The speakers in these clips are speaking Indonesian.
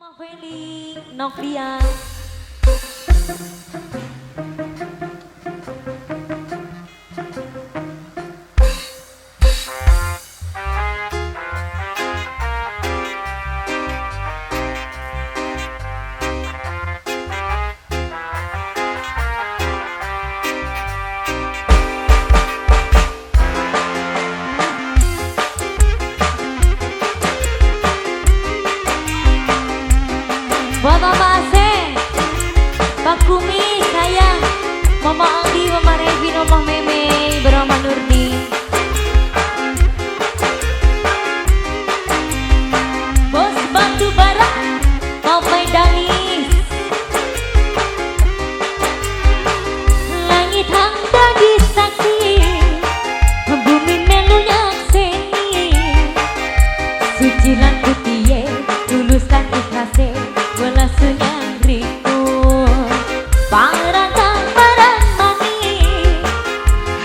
Mama Feli, Novia. Buat Mama Ase, Pak Kumi sayang, Mama Aldi, Mama Revi, Mama Meme, Mama Nurdi. Bos Batu Bara, Mama Danis. Langit hangga di saksi, bumi melu yang seni. Suci lan putih, tulus lan ikhlas. Welas nyangriku pangratan barang mani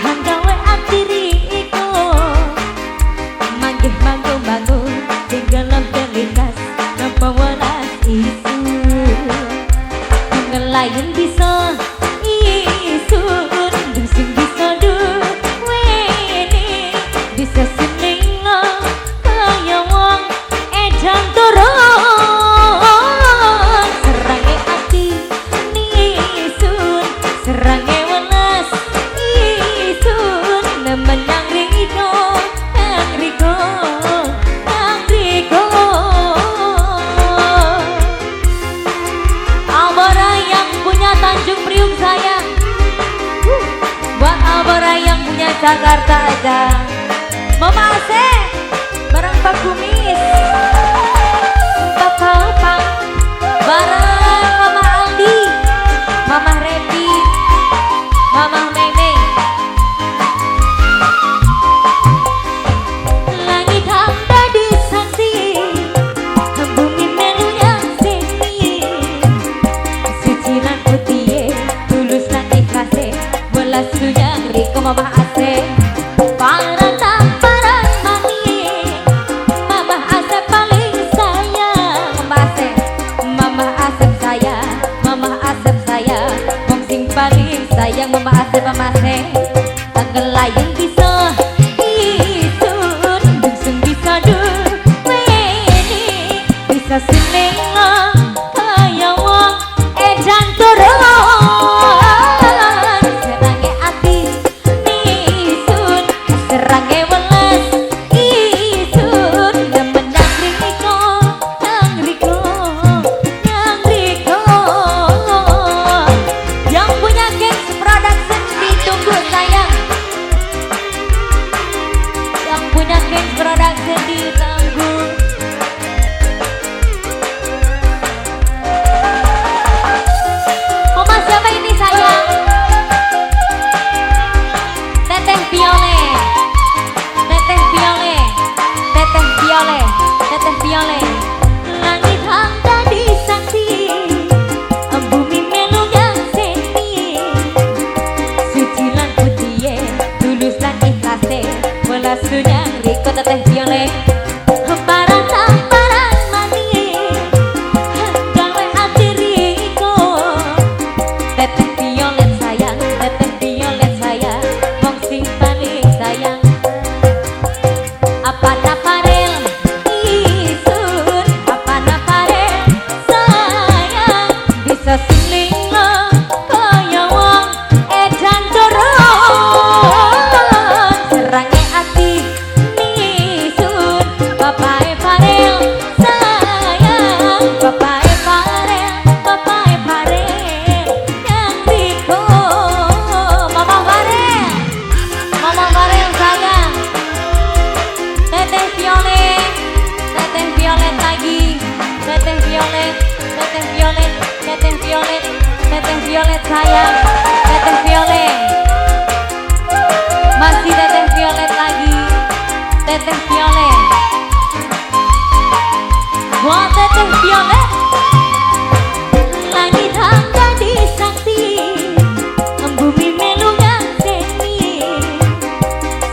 hanggawe atiriku manggih manggung-manggung tinggal delikas napa welas isu ngelayan bisa isun dusung bisa duweni bisa seningo kaya wong edan turun Tanjung Priuk sayang, buat Abara yang punya Jakarta aja. Mama Ase, bareng Pak Kumis, Pak Kalpang, bareng Mama Aldi, Mama Revi, Mama Meme. Langit hamba disaksi, bumi melu yang seni. Suci lan putih, tulus lan ikhlas. Welas yang riko Mama Ase, pangratan barang mani. Mama Ase paling sayang, Mama Ase, Mama Ase sayang, Mama Ase sayang. Wong sing paling sayang Mama Ase, Mama Ase. Tanggal lain bisa isun, dusung bisa duweni, bisa sinengo kaya wong edan turun. Serange ati nisun, serange welas isun. Demen nyangriko, nyangriko, nyangriko. Yang punya Gengs Production ditunggu sayang. Yang punya Gengs Production ditunggu. Mama siapa ini sayang? Teteh Violet, Teteh Violet, Teteh Violet, Teteh Violet. Langit hangga disaksi, bumi melu yang seni. Suci lan putih, tulus lan ikhlas. Welas yang riko Teteh Violet. Barang barang mani hanggawe atiriku. Teteh Violet sayang, Teteh Violet sayang. Wong sing paling sayang apa naparel isun, apa naparel sayang. Bisa silingo kaya wong edan turun. Serange ati nisun, bapae parel sayang. Bapae parel, bapae parel yang riko. Mama Farel, Mama Farel sayang. Teteh Violet, Teteh Violet lagi. Teteh Violet, Teteh Violet, Teteh Violet, Teteh Violet sayang. Teteh Violet, masih Teteh Violet lagi. Teteh Violet, buat Teteh Violet. Langit hangga disaksi, bumi melu yang seni.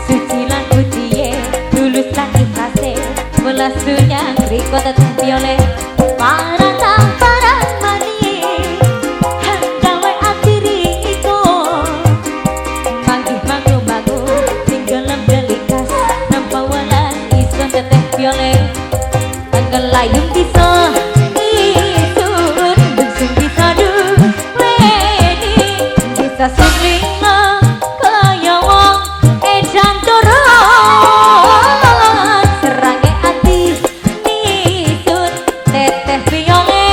Suci lan putih, tulus lan ikhlas. Welas yang riko Teteh Violet. Para Layung bisa isun Dungsung bisa duweni Bisa sumlingna kaya wong edan turun Serange ati nisun Teteh piole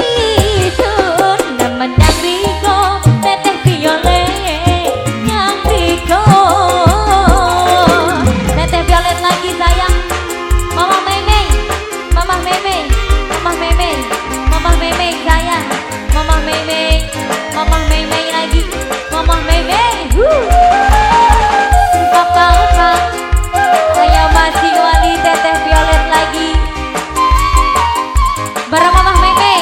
isun Nemen yang riko Teteh piole yang riko Teteh violet lagi sayang Mama Meme Mama Meme Mama Meme Mama Meme sayang Mama Meme Mama Meme lagi Mama Meme Papa Saya masih wali Teteh violet lagi bareng Mama Meme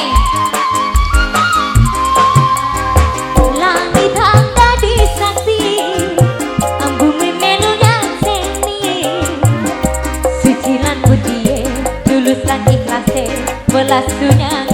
Langit anda disaksi Bumi melu yang seni Suci lan putih tulus lan ikhlas belas dunia